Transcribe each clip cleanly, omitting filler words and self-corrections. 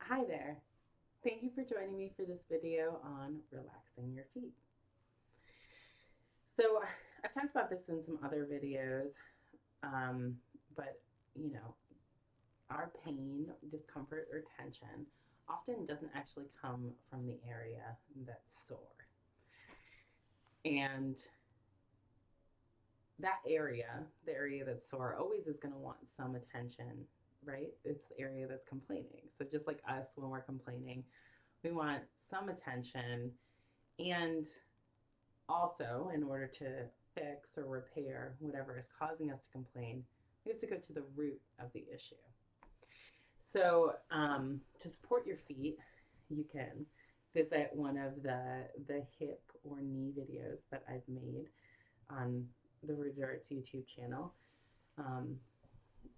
Hi there. Thank you for joining me for this video on relaxing your feet. So, I've talked about this in some other videos, um, but you know, our pain, discomfort, or tension often doesn't actually come from the area that's sore. And that area, the area that's sore, always is going to want some attention, right? It's the area that's complaining. So, just like us when we're complaining, we want some attention. And also, in order to fix or repair whatever is causing us to complain, we have to go to the root of the issue. So, to support your feet, you can visit one of the hip or knee videos that I've made on the Rude Arts YouTube channel. Um,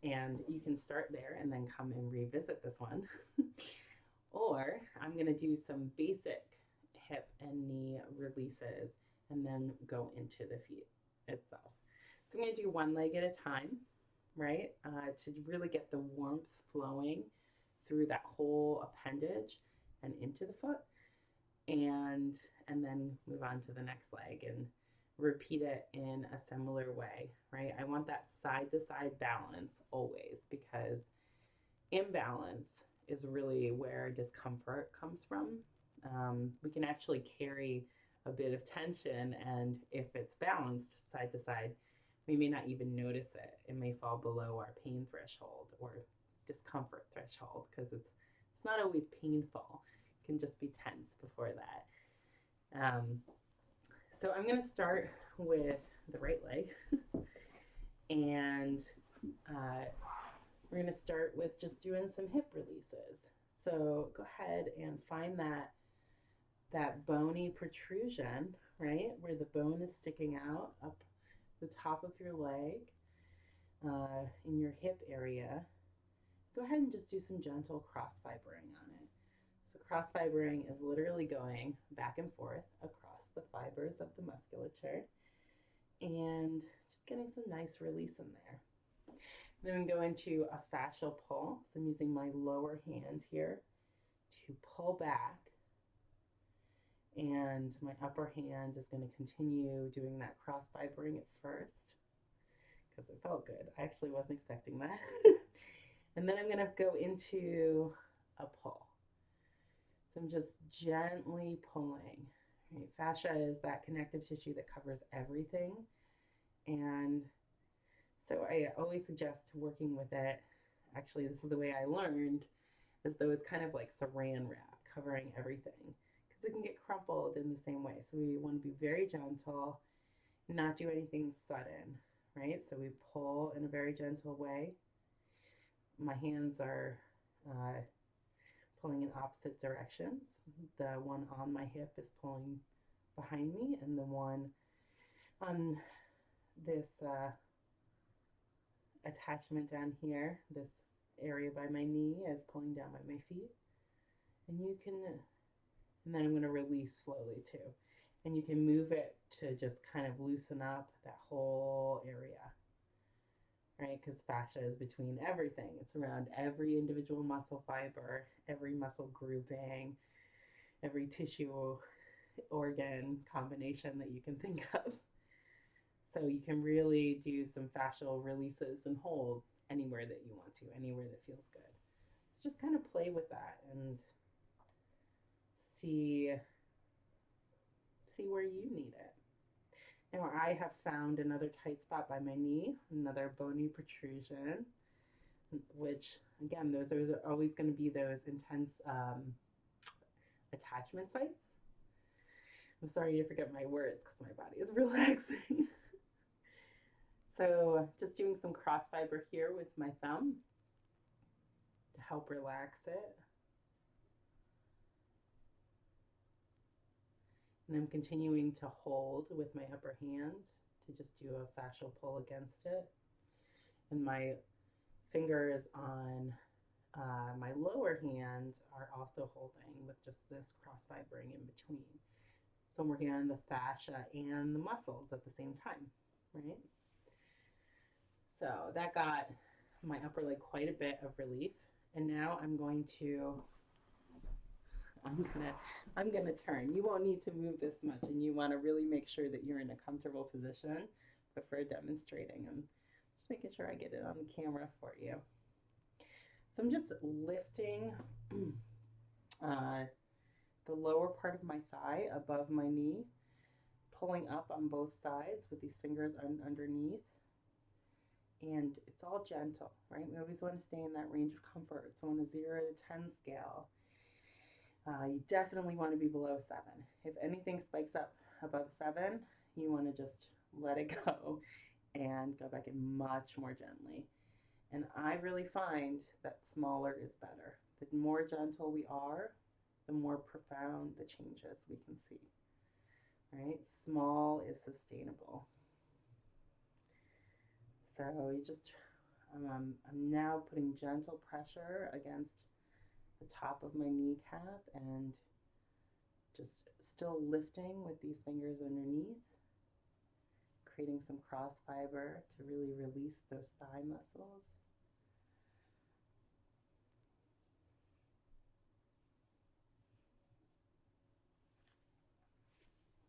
and you can start there and then come and revisit this one. Or I'm going to do some basic hip and knee releases and then go into the feet itself. So I'm going to do one leg at a time, right? To really get the warmth flowing through that whole appendage and into the foot, and then move on to the next leg and repeat it in a similar way, right? I want that side to side balance always, because imbalance is really where discomfort comes from. We can actually carry a bit of tension, and if it's balanced side to side, we may not even notice it. It may fall below our pain threshold or discomfort threshold because it's not always painful. It can just be tense before that. So I'm going to start with the right leg, and uh, we're going to start with just doing some hip releases. So go ahead and find that bony protrusion, right, where the bone is sticking out up the top of your leg, in your hip area. Go ahead and just do some gentle cross fibering on it. So cross fibering is literally going back and forth across the fibers of the musculature and just getting some nice release in there. Then we go into a fascial pull. So I'm using my lower hand here to pull back, and my upper hand is going to continue doing that cross fibering at first because it felt good. I actually wasn't expecting that. And then I'm going to go into a pull. So I'm just gently pulling. Right? Fascia is that connective tissue that covers everything. And so I always suggest working with it. Actually, this is the way I learned, as though it's kind of like saran wrap covering everything, because it can get crumpled in the same way. So we want to be very gentle, not do anything sudden, right? So we pull in a very gentle way. My hands are pulling in opposite directions. The one on my hip is pulling behind me, and the one on this attachment down here, this area by my knee, is pulling down by my feet. And you can, and then I'm going to release slowly too. And you can move it to just kind of loosen up that whole area, right? Because fascia is between everything. It's around every individual muscle fiber, every muscle grouping, every tissue organ combination that you can think of. So you can really do some fascial releases and holds anywhere that you want to, anywhere that feels good. So just kind of play with that and see where you need it. Now I have found another tight spot by my knee, another bony protrusion, which again, those are always going to be those intense attachment sites. I'm sorry to forget my words because my body is relaxing. So just doing some cross fiber here with my thumb to help relax it. And I'm continuing to hold with my upper hand to just do a fascial pull against it. And my fingers on my lower hand are also holding with just this cross fibering in between. So I'm working on the fascia and the muscles at the same time, right? So that got my upper leg quite a bit of relief. And now I'm going to I'm gonna turn. You won't need to move this much, and you want to really make sure that you're in a comfortable position before demonstrating. And just making sure I get it on the camera for you. So I'm just lifting the lower part of my thigh above my knee, pulling up on both sides with these fingers underneath. And it's all gentle, right? We always want to stay in that range of comfort. So on a 0 to 10 scale, you definitely want to be below 7. If anything spikes up above 7, you want to just let it go and go back in much more gently. And I really find that smaller is better. The more gentle we are, the more profound the changes we can see. Right? Small is sustainable. So you just, I'm now putting gentle pressure against the top of my kneecap and just still lifting with these fingers underneath, creating some cross fiber to really release those thigh muscles.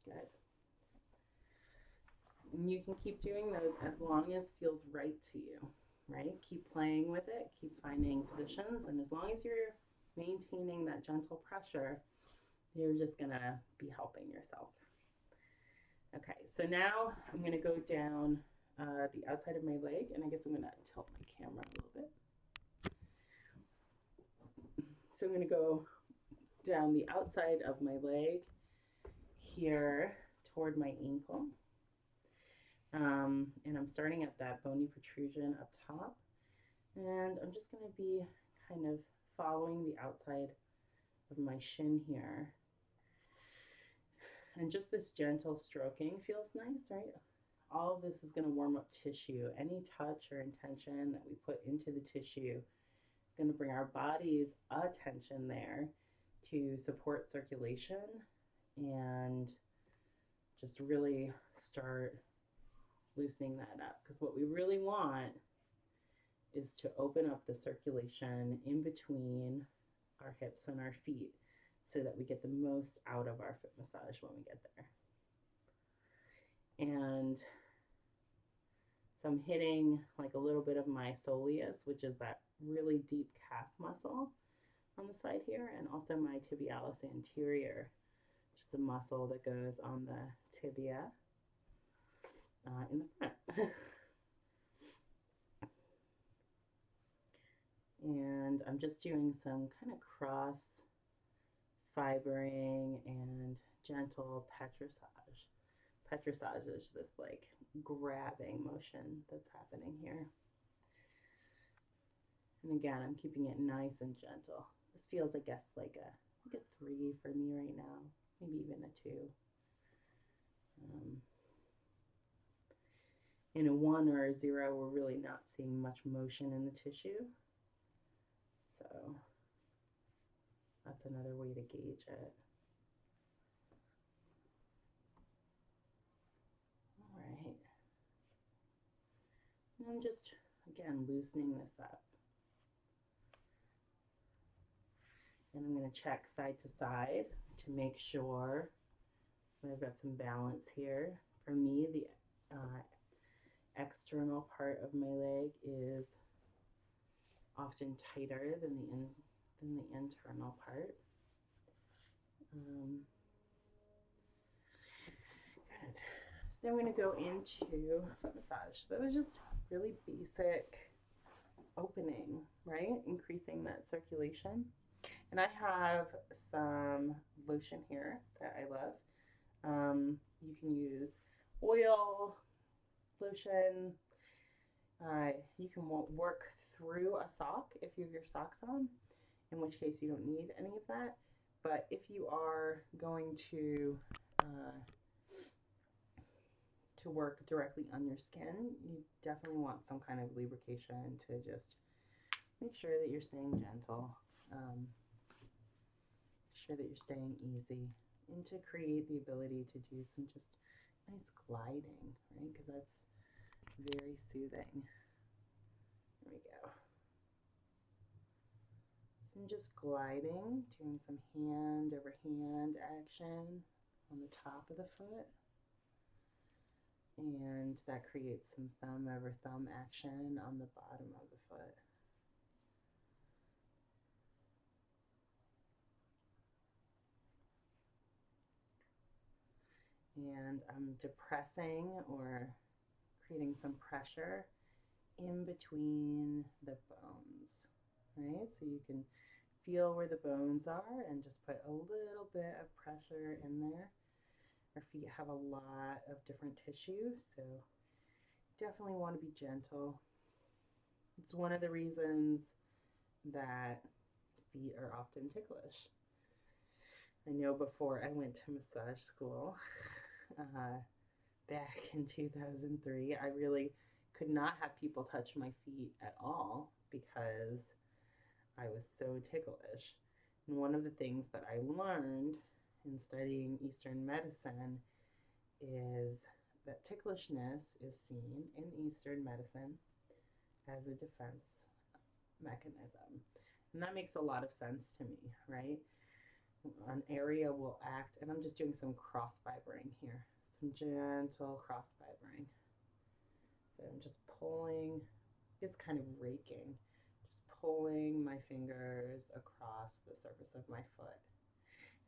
Good. And you can keep doing those as long as feels right to you, right? Keep playing with it, keep finding positions, and as long as you're maintaining that gentle pressure, you're just gonna be helping yourself. Okay, so now I'm gonna go down the outside of my leg, and I guess I'm gonna tilt my camera a little bit. So I'm gonna go down the outside of my leg here toward my ankle. And I'm starting at that bony protrusion up top. And I'm just going to be kind of following the outside of my shin here. And just this gentle stroking feels nice, right? All of this is going to warm up tissue. Any touch or intention that we put into the tissue is going to bring our body's attention there to support circulation and just really start loosening that up, because what we really want is to open up the circulation in between our hips and our feet so that we get the most out of our foot massage when we get there. And so I'm hitting like a little bit of my soleus, which is that really deep calf muscle on the side here, and also my tibialis anterior, which is a muscle that goes on the tibia in the front. And I'm just doing some kind of cross fibering and gentle petrissage. Petrissage is this like grabbing motion that's happening here. And again, I'm keeping it nice and gentle. This feels, I guess, like a 3 for me right now, maybe even a 2. In a 1 or a 0, we're really not seeing much motion in the tissue. So that's another way to gauge it. All right. And I'm just, again, loosening this up. And I'm going to check side to side to make sure that I've got some balance here. For me, the external part of my leg is often tighter than the internal part. Good. So I'm going to go into foot massage. That was just really basic opening, right? Increasing that circulation. And I have some lotion here that I love. You can use oil, lotion. You can work through a sock if you have your socks on, in which case you don't need any of that. But if you are going to work directly on your skin, you definitely want some kind of lubrication to just make sure that you're staying gentle, sure that you're staying easy, and to create the ability to do some just nice gliding, right? Because that's very soothing. There we go. And just gliding, doing some hand over hand action on the top of the foot. And that creates some thumb over thumb action on the bottom of the foot. And I'm depressing or creating some pressure in between the bones, right? So you can feel where the bones are and just put a little bit of pressure in there. Our feet have a lot of different tissue, so definitely want to be gentle. It's one of the reasons that feet are often ticklish. I know before I went to massage school back in 2003, I really could not have people touch my feet at all because I was so ticklish. And one of the things that I learned in studying Eastern medicine is that ticklishness is seen in Eastern medicine as a defense mechanism. And that makes a lot of sense to me, right? An area will act, and I'm just doing some cross fibering here, some gentle cross fibering. So I'm just pulling, it's kind of raking, just pulling my fingers across the surface of my foot.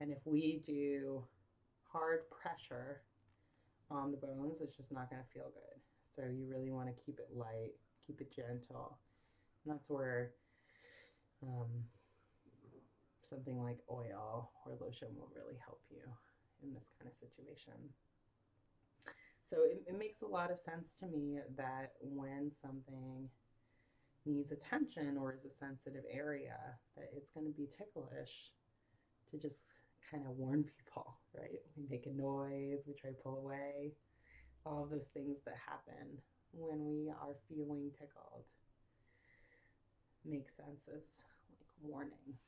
And if we do hard pressure on the bones, it's just not going to feel good. So you really want to keep it light, keep it gentle. And that's where something like oil or lotion will really help you in this kind of situation. So it makes a lot of sense to me that when something needs attention or is a sensitive area, that it's going to be ticklish to just kind of warn people, right? We make a noise, we try to pull away, all of those things that happen when we are feeling tickled make sense as like warning.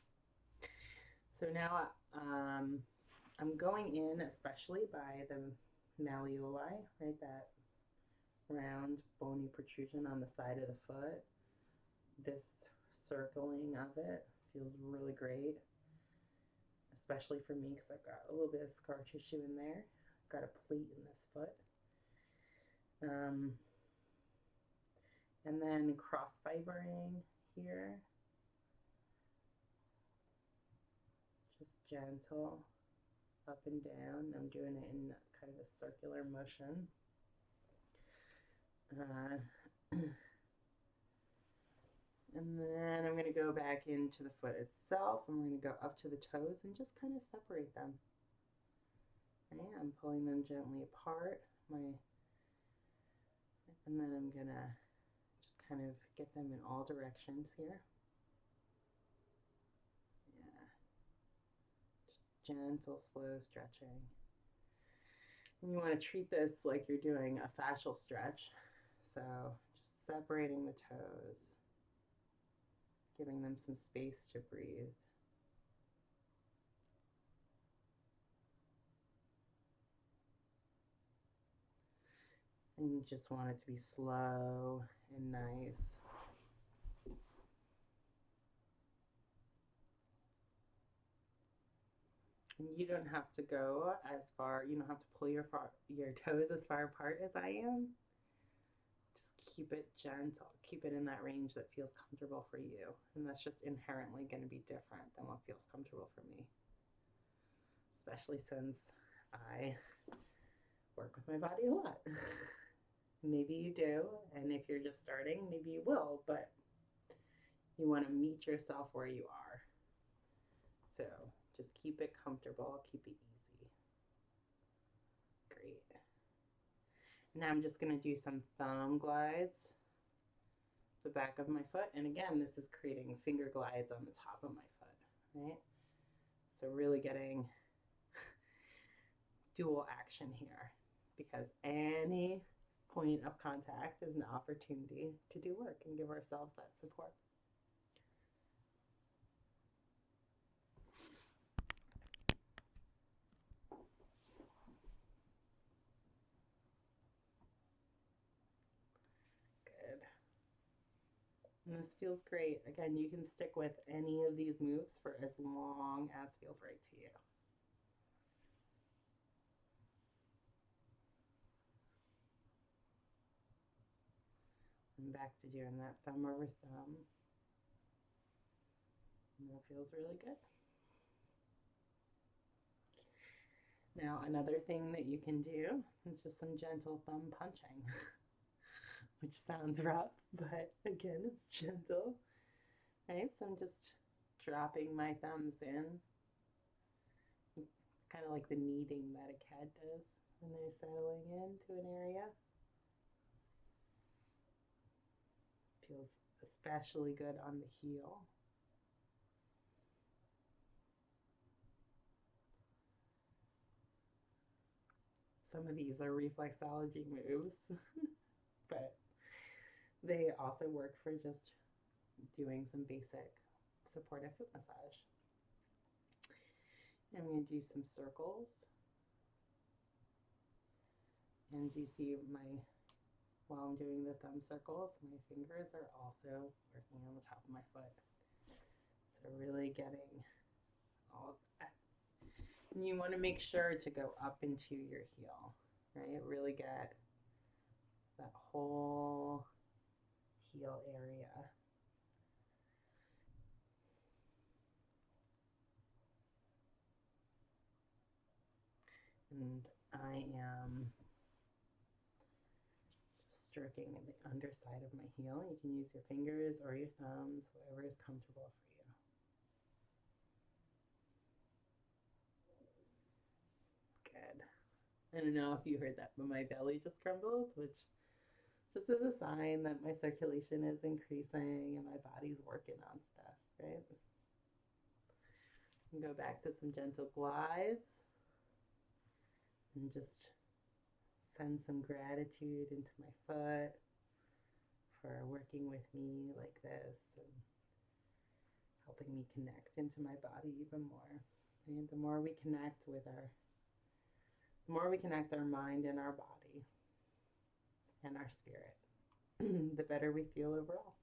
So now I'm going in, especially by the malleoli, right? That round bony protrusion on the side of the foot. This circling of it feels really great, especially for me because I've got a little bit of scar tissue in there. I've got a plate in this foot. And then cross fibering here. Just gentle up and down. I'm doing it in kind of a circular motion. And then I'm going to go back into the foot itself. I'm going to go up to the toes and just kind of separate them. Okay, I'm pulling them gently apart. And then I'm going to just kind of get them in all directions here. Yeah. Just gentle, slow stretching. And you want to treat this like you're doing a fascial stretch. So just separating the toes, giving them some space to breathe. And you just want it to be slow and nice. And you don't have to go as far, you don't have to pull your toes as far apart as I am. Just keep it gentle. Keep it in that range that feels comfortable for you. And that's just inherently going to be different than what feels comfortable for me. Especially since I work with my body a lot. Maybe you do, and if you're just starting, maybe you will, but you want to meet yourself where you are. So just keep it comfortable, keep it easy. Great. Now I'm just going to do some thumb glides to the back of my foot, and again, this is creating finger glides on the top of my foot, right? So really getting dual action here, because any point of contact is an opportunity to do work and give ourselves that support. Good. And this feels great. Again, you can stick with any of these moves for as long as feels right to you. And back to doing that thumb over thumb. And that feels really good. Now, another thing that you can do is just some gentle thumb punching, which sounds rough, but again, it's gentle. Right? So I'm just dropping my thumbs in. It's kind of like the kneading that a cat does when they're settling into an area. Feels especially good on the heel. Some of these are reflexology moves, but they also work for just doing some basic supportive foot massage. I'm going to do some circles. And you see while I'm doing the thumb circles, my fingers are also working on the top of my foot. So really getting all of that. And you want to make sure to go up into your heel, right? Really get that whole heel area. And I am just stroking the underside of my heel. You can use your fingers or your thumbs, whatever is comfortable for you. Good. I don't know if you heard that, but my belly just crumbled, which just is a sign that my circulation is increasing and my body's working on stuff, right? And go back to some gentle glides and just send some gratitude into my foot for working with me like this and helping me connect into my body even more. And the more we connect our mind and our body and our spirit, the better we feel overall.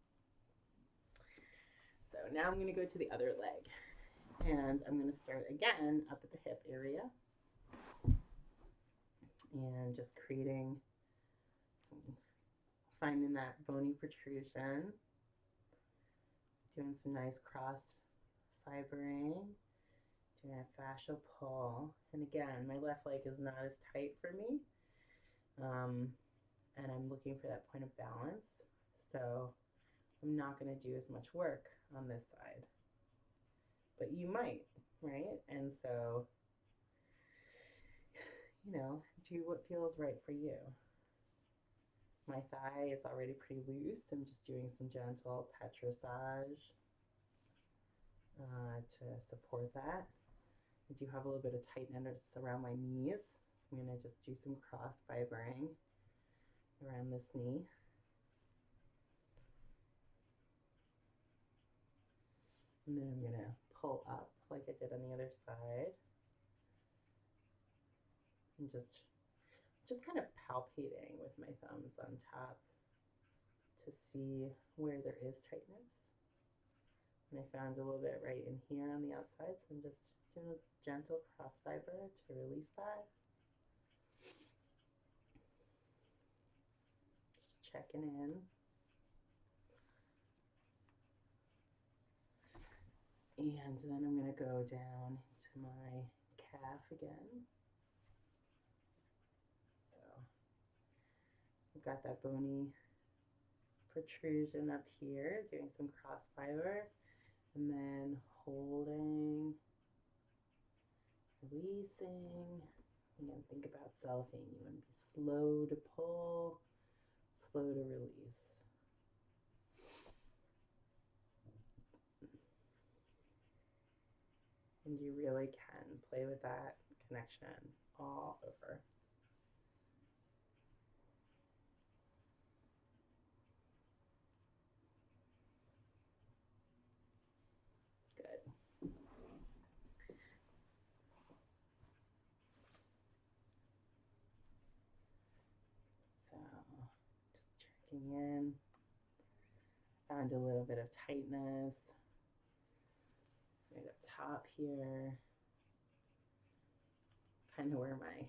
So now I'm going to go to the other leg. And I'm going to start again up at the hip area. And just finding that bony protrusion. Doing some nice cross fibering. Doing a fascial pull. And again, my left leg is not as tight for me. And I'm looking for that point of balance. So I'm not going to do as much work on this side. But you might, right? And so, do what feels right for you. My thigh is already pretty loose. I'm just doing some gentle petrissage to support that. I do have a little bit of tightness around my knees. So I'm going to just do some cross fibering around this knee. And then I'm going to pull up like I did on the other side. And just kind of palpating with my thumbs on top to see where there is tightness. And I found a little bit right in here on the outside, so I'm just doing a gentle cross fiber to release that. Just checking in. And then I'm going to go down to my calf again. So I've got that bony protrusion up here, doing some cross fiber, and then holding, releasing. Again, think about cellophane. You want to be slow to pull, slow to release. And you really can play with that connection all over. Good. So just checking in. Found a little bit of tightness right up top here, kind of where my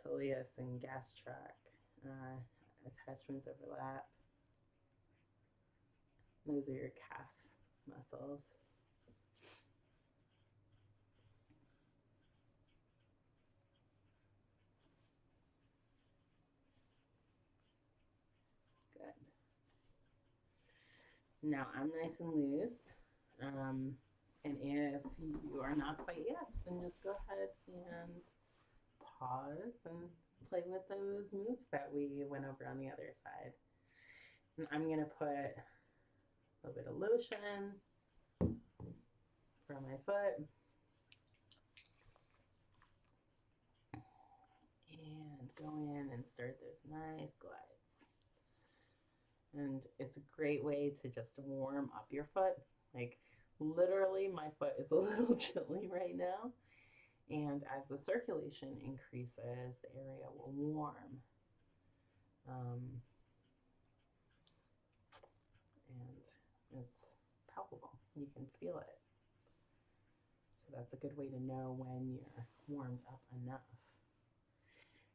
soleus and gastroc attachments overlap. Those are your calf muscles. Good. Now I'm nice and loose. And if you are not quite yet, then just go ahead and pause and play with those moves that we went over on the other side. And I'm going to put a little bit of lotion for my foot. And go in and start those nice glides. And it's a great way to just warm up your foot. Like literally my foot is a little chilly right now. And as the circulation increases, the area will warm. And it's palpable. You can feel it. So that's a good way to know when you're warmed up enough.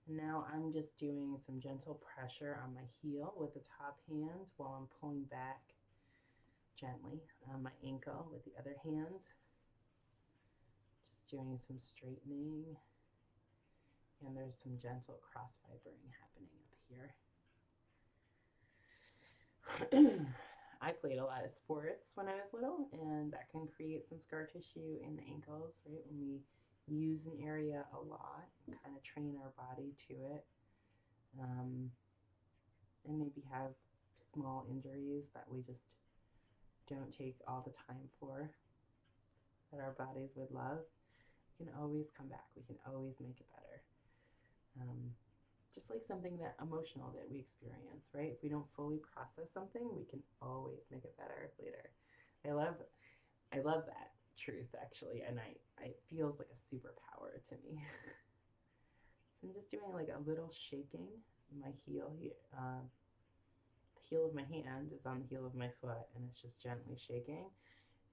Now I'm just doing some gentle pressure on my heel with the top hand while I'm pulling back gently on my ankle with the other hand. Just doing some straightening. And there's some gentle cross fibering happening up here. I played a lot of sports when I was little, and that can create some scar tissue in the ankles, right? When we use an area a lot and kind of train our body to it, and maybe have small injuries that we just don't take all the time for, that our bodies would love, we can always come back. We can always make it better. Just like something that emotional that we experience, right? If we don't fully process something, we can always make it better later. I love that truth actually, and it feels like a superpower to me. So I'm just doing like a little shaking. My heel here, the heel of my hand is on the heel of my foot, and it's just gently shaking.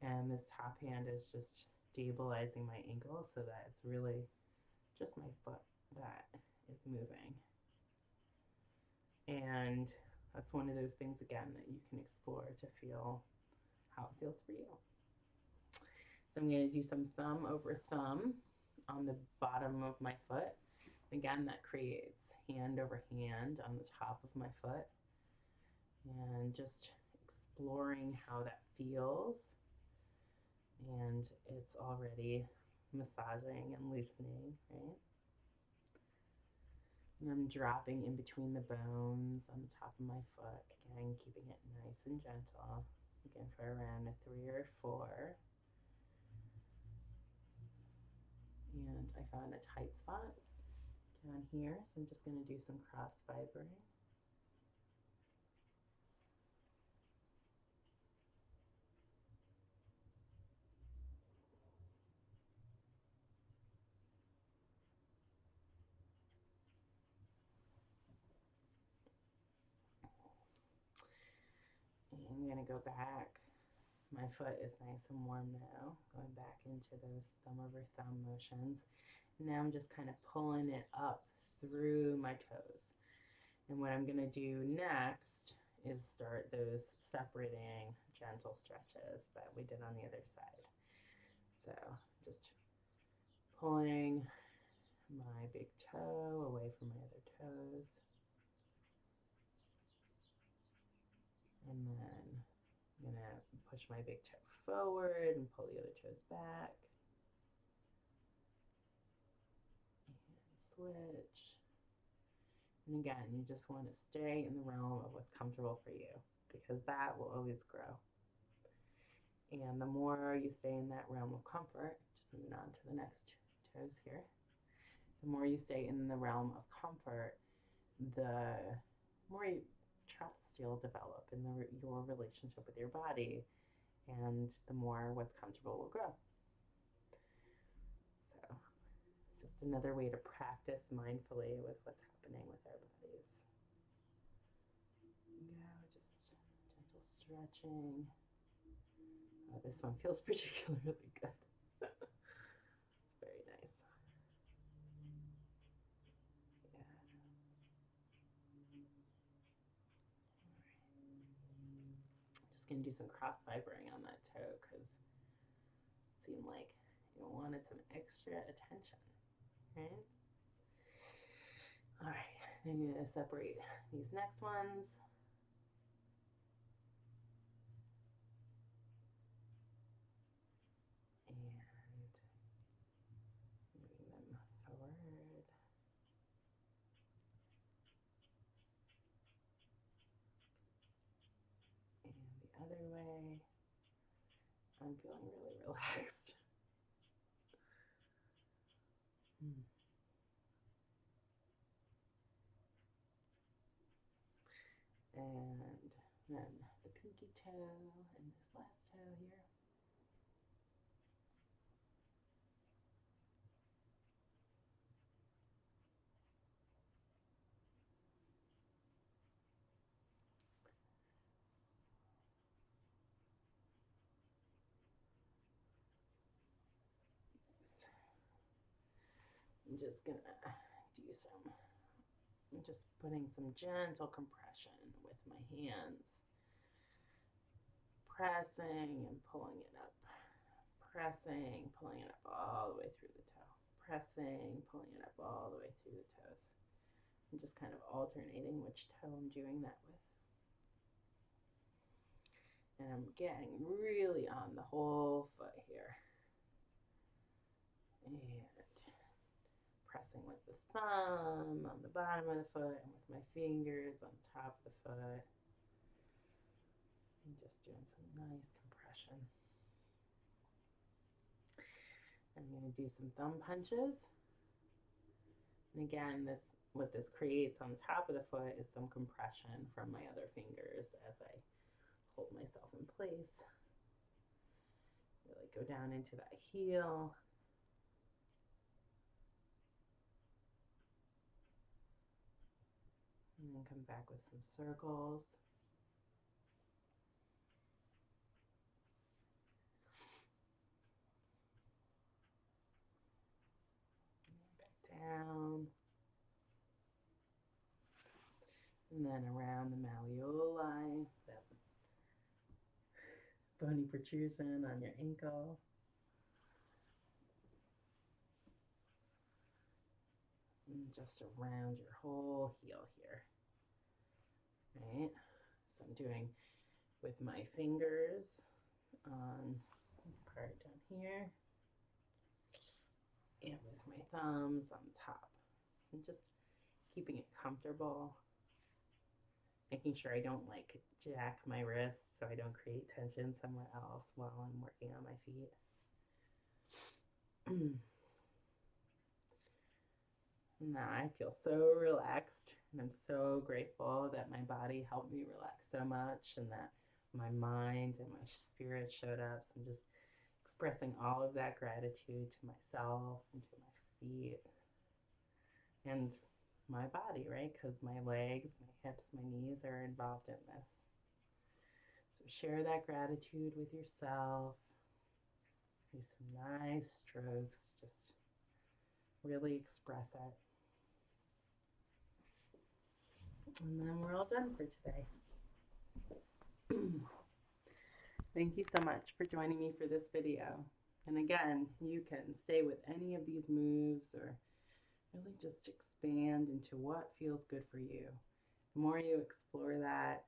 And this top hand is just stabilizing my ankle so that it's really just my foot that is moving. And that's one of those things, again, that you can explore to feel how it feels for you. So I'm going to do some thumb over thumb on the bottom of my foot. Again, that creates hand over hand on the top of my foot. And just exploring how that feels. And it's already massaging and loosening, right? And I'm dropping in between the bones on the top of my foot, again, keeping it nice and gentle, again for around a 3 or 4. And I found a tight spot down here, so I'm just going to do some cross fibering. I'm going to go back. My foot is nice and warm now, going back into those thumb over thumb motions. Now I'm just kind of pulling it up through my toes. And what I'm going to do next is start those separating gentle stretches that we did on the other side. So just pulling my big toe away from my other toes. And then I'm going to push my big toe forward and pull the other toes back. And switch. And again, you just want to stay in the realm of what's comfortable for you, because that will always grow. And the more you stay in that realm of comfort, just moving on to the next toes here, the more you stay in the realm of comfort, the more trust you'll develop in your relationship with your body, and the more what's comfortable will grow. So just another way to practice mindfully with what's happening with our bodies. Go, just gentle stretching. Oh, this one feels particularly good. It's very nice. Yeah. Just gonna do some cross fibering on that toe because it seemed like you wanted some extra attention, right? All right, I'm gonna separate these next ones. And moving them forward. And the other way. I'm feeling really relaxed. Hmm. And then the pinky toe and this last toe here. I'm just gonna do some, I'm just putting some gentle compression with my hands, pressing and pulling it up, pressing, pulling it up all the way through the toe, pressing, pulling it up all the way through the toes. I'm just kind of alternating which toe I'm doing that with. And I'm getting really on the whole foot here. And pressing with the thumb on the bottom of the foot and with my fingers on top of the foot. And just doing some nice compression. I'm going to do some thumb punches. And again, what this creates on the top of the foot is some compression from my other fingers as I hold myself in place. Really go down into that heel. And then come back with some circles. Back down. And then around the malleoli, that bony protrusion on your ankle. And just around your whole heel here. Right? So I'm doing with my fingers on this part down here and with my thumbs on top. And just keeping it comfortable, making sure I don't like jack my wrists so I don't create tension somewhere else while I'm working on my feet. Now I feel so relaxed and I'm so grateful that my body helped me relax so much and that my mind and my spirit showed up. So I'm just expressing all of that gratitude to myself and to my feet and my body, right? Because my legs, my hips, my knees are involved in this. So share that gratitude with yourself. Do some nice strokes. Just really express it. And then we're all done for today. Thank you so much for joining me for this video. And again, you can stay with any of these moves or really just expand into what feels good for you. The more you explore that,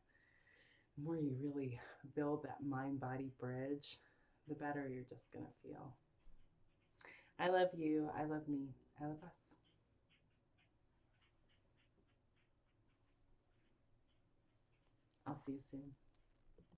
the more you really build that mind-body bridge, the better you're just going to feel. I love you. I love me. I love us. I'll see you soon.